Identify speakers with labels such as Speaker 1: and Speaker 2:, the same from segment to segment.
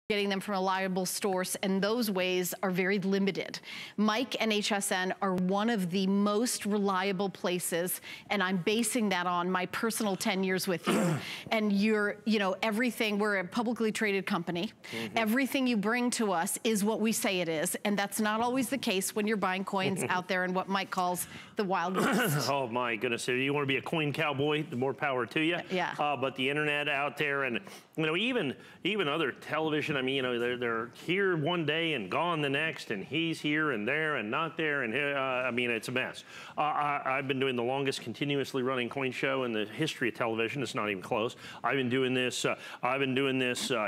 Speaker 1: getting them from a reliable source, and those ways are very limited. Mike and HSN are one of the most reliable places, and I'm basing that on my personal 10 years with you. And you're, you know, everything, we're a publicly traded company. Everything you bring to us is what we say it is, and that's not always the case when you're buying coins out there in what Mike calls the Wild West.
Speaker 2: Oh my goodness, if you want to be a coin cowboy, the more power to you.
Speaker 1: Yeah.
Speaker 2: But the internet out there, and you know, even other television, I mean, you know, they're here one day and gone the next, and he's here and there and not there, and here, I mean, it's a mess. I've been doing the longest continuously running coin show in the history of television. It's not even close. I've been doing this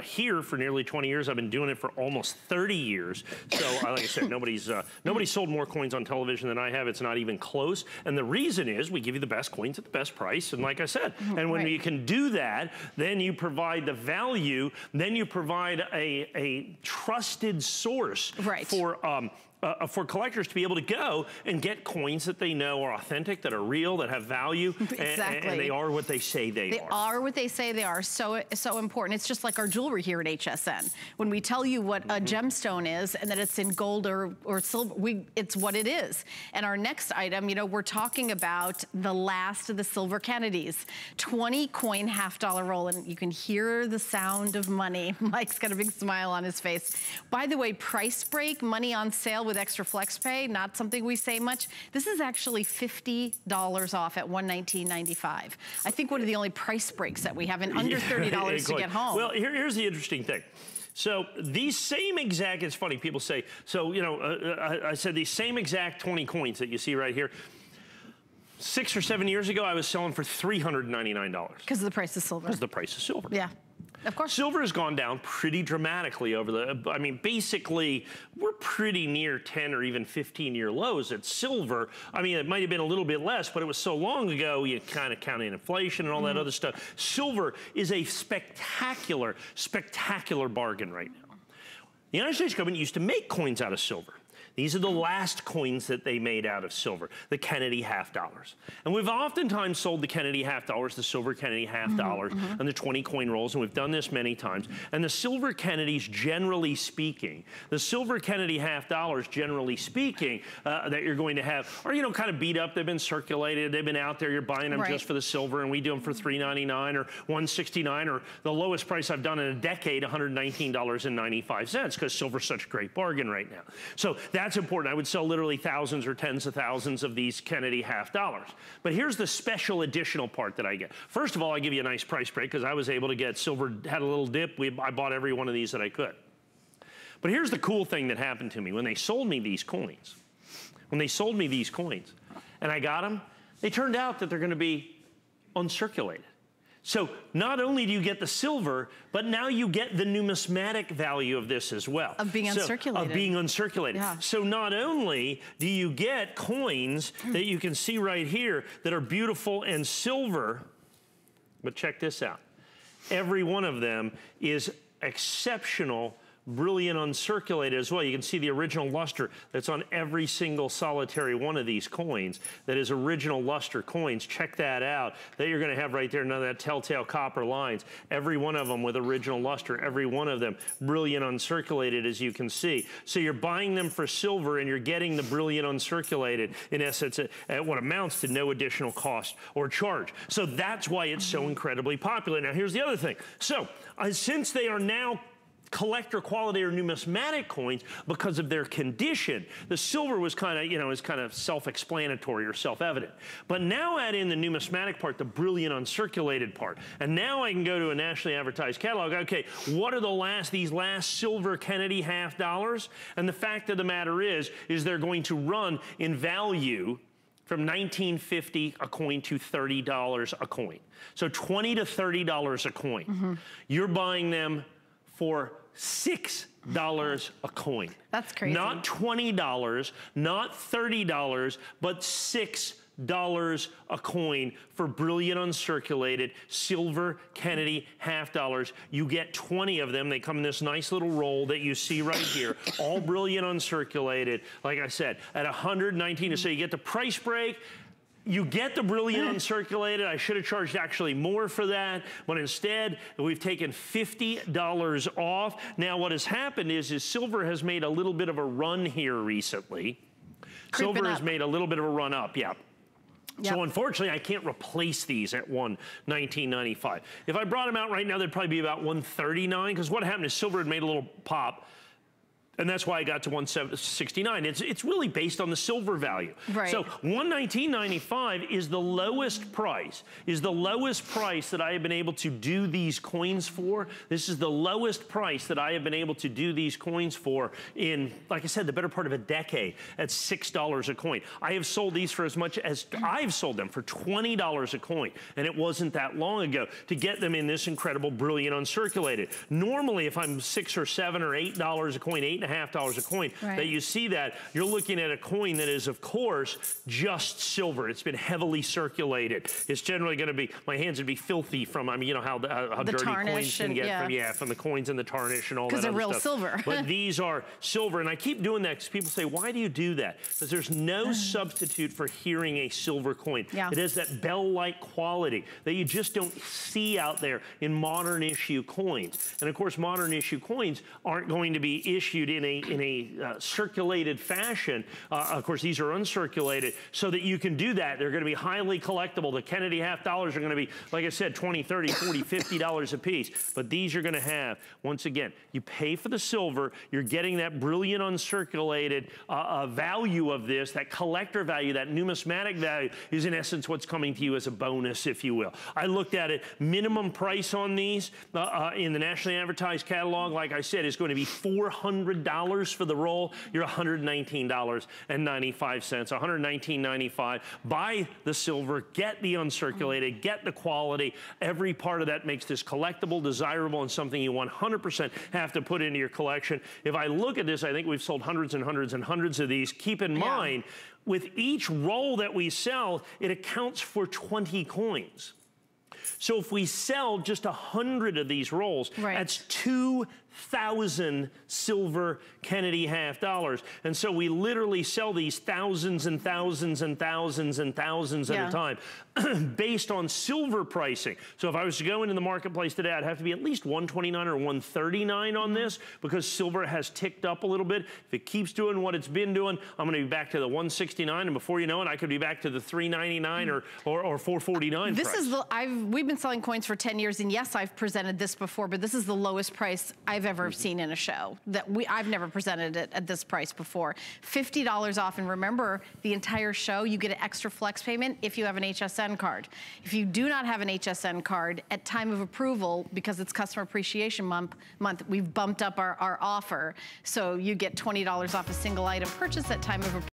Speaker 2: here for nearly 20 years. I've been doing it for almost 30 years. So like I said, nobody's sold more coins on television than I have. It's not even close. And the reason is we give you the best coins at the best price. And like I said, and when you can do that, then you provide the value, then you provide a trusted source for collectors to be able to go and get coins that they know are authentic, that are real, that have value,
Speaker 1: exactly.
Speaker 2: and they are what they say they are.
Speaker 1: They are what they say they are. So important. It's just like our jewelry here at HSN. When we tell you what a gemstone is and that it's in gold or silver, it's what it is. And our next item, you know, we're talking about the last of the silver Kennedys. 20 coin $half roll, and you can hear the sound of money. Mike's got a big smile on his face. By the way, price break, money on sale with extra flex pay, not something we say much. This is actually $50 off at $119.95. I think one of the only price breaks that we have, and under $30 to get home.
Speaker 2: Well, here's the interesting thing. So these same exact, it's funny, people say, so, you know, I said these same exact 20 coins that you see right here, 6 or 7 years ago, I was selling for $399.
Speaker 1: Because of the price of silver.
Speaker 2: Because of the price of silver.
Speaker 1: Yeah. Of course.
Speaker 2: Silver has gone down pretty dramatically over the, I mean, basically, we're pretty near 10 or even 15-year lows at silver. I mean, it might have been a little bit less, but it was so long ago, you kind of count in inflation and all that other stuff. Silver is a spectacular, spectacular bargain right now. The United States government used to make coins out of silver. These are the last coins that they made out of silver, the Kennedy $half. And we've oftentimes sold the Kennedy $half, the silver Kennedy $half, and the 20 coin rolls, and we've done this many times. And the silver Kennedys, generally speaking, the silver Kennedy $half, generally speaking, that you're going to have are, you know, kind of beat up. They've been circulated. They've been out there. You're buying them just for the silver, and we do them for $3.99 or $169, or the lowest price I've done in a decade, $119.95, because silver's such a great bargain right now. So that's important. I would sell literally thousands or tens of thousands of these Kennedy $half. But here's the special additional part that I get. First of all, I give you a nice price break because I was able to get silver, had a little dip. I bought every one of these that I could. But here's the cool thing that happened to me. When they sold me these coins, and I got them, they turned out that they're going to be uncirculated. So not only do you get the silver, but now you get the numismatic value of this as well.
Speaker 1: Of being uncirculated.
Speaker 2: Of being uncirculated. Yeah. So not only do you get coins that you can see right here that are beautiful and silver, but check this out. Every one of them is exceptional, brilliant uncirculated as well. You can see the original luster that's on every single solitary one of these coins. That is original luster coins. Check that out. That you're going to have right there, none of that telltale copper lines. Every one of them with original luster. Every one of them brilliant uncirculated, as you can see. So you're buying them for silver and you're getting the brilliant uncirculated, in essence, at what amounts to no additional cost or charge. So that's why it's so incredibly popular. Now here's the other thing. So since they are now collector quality or numismatic coins, because of their condition, the silver was kind of, you know, is kind of self-explanatory or self-evident. But now add in the numismatic part, the brilliant uncirculated part. And now I can go to a nationally advertised catalog. Okay, what are these last silver Kennedy $half? And the fact of the matter is they're going to run in value from $19.50 a coin to $30 a coin. So $20 to $30 a coin. You're buying them for $6 a coin.
Speaker 1: That's crazy.
Speaker 2: Not $20, not $30, but $6 a coin for brilliant uncirculated silver Kennedy $half. You get 20 of them. They come in this nice little roll that you see right here, all brilliant uncirculated. Like I said, at $119, so you get the price break. You get the brilliant uncirculated. I should have charged actually more for that, but instead we've taken $50 off. Now what has happened is silver has made a little bit of a run here recently. Silver has made a little bit of a run up, yeah. Yep. So unfortunately, I can't replace these at $119.95. If I brought them out right now, they'd probably be about $139, because what happened is silver had made a little pop. And that's why I got to $169. It's really based on the silver value.
Speaker 1: Right.
Speaker 2: So $119.95 is the lowest price, that I have been able to do these coins for. This is the lowest price that I have been able to do these coins for in, like I said, the better part of a decade at $6 a coin. I have sold these for as much as, I've sold them for $20 a coin. And it wasn't that long ago to get them in this incredible, brilliant uncirculated. Normally, if I'm $6 or $7 or $8 a coin, $8.50 a coin, that you see that, you're looking at a coin that is, of course, just silver. It's been heavily circulated. It's generally going to be, my hands would be filthy from, I mean, you know how dirty coins can get from the coins and the tarnish and all that other stuff. Because they're real silver. But these are silver, and I keep doing that because people say, why do you do that? Because there's no substitute for hearing a silver coin. It has that bell-like quality that you just don't see out there in modern issue coins. And of course, modern issue coins aren't going to be issued in a circulated fashion. Of course, these are uncirculated, so that you can do that. They're going to be highly collectible. The Kennedy half dollars are going to be, like I said, $20, $30, $40, $50 a piece. But these are going to have, once again, you pay for the silver, you're getting that brilliant uncirculated value of this, that collector value, that numismatic value is in essence what's coming to you as a bonus, if you will. I looked at it, minimum price on these in the nationally advertised catalog, like I said, is going to be $400 for the roll. You're $119.95. $119.95. Buy the silver, get the uncirculated, get the quality. Every part of that makes this collectible, desirable, and something you 100% have to put into your collection. If I look at this, I think we've sold hundreds and hundreds and hundreds of these. Keep in mind, with each roll that we sell, it accounts for 20 coins. So if we sell just 100 of these rolls, that's 2,000 silver Kennedy half dollars. And so we literally sell these thousands and thousands and thousands and thousands at a time based on silver pricing. So if I was to go into the marketplace today, I'd have to be at least $129 or $139 on this, because silver has ticked up a little bit. If it keeps doing what it's been doing, I'm going to be back to the $169, and before you know it, I could be back to the $399 or $449
Speaker 1: This is the, we've been selling coins for 10 years, and yes, I've presented this before, but this is the lowest price I've ever seen in a show. I've never presented it at this price before. $50 off, and remember, the entire show, you get an extra flex payment if you have an HSN card. If you do not have an HSN card, at time of approval, because it's Customer Appreciation Month, we've bumped up our offer, so you get $20 off a single item purchase at time of approval.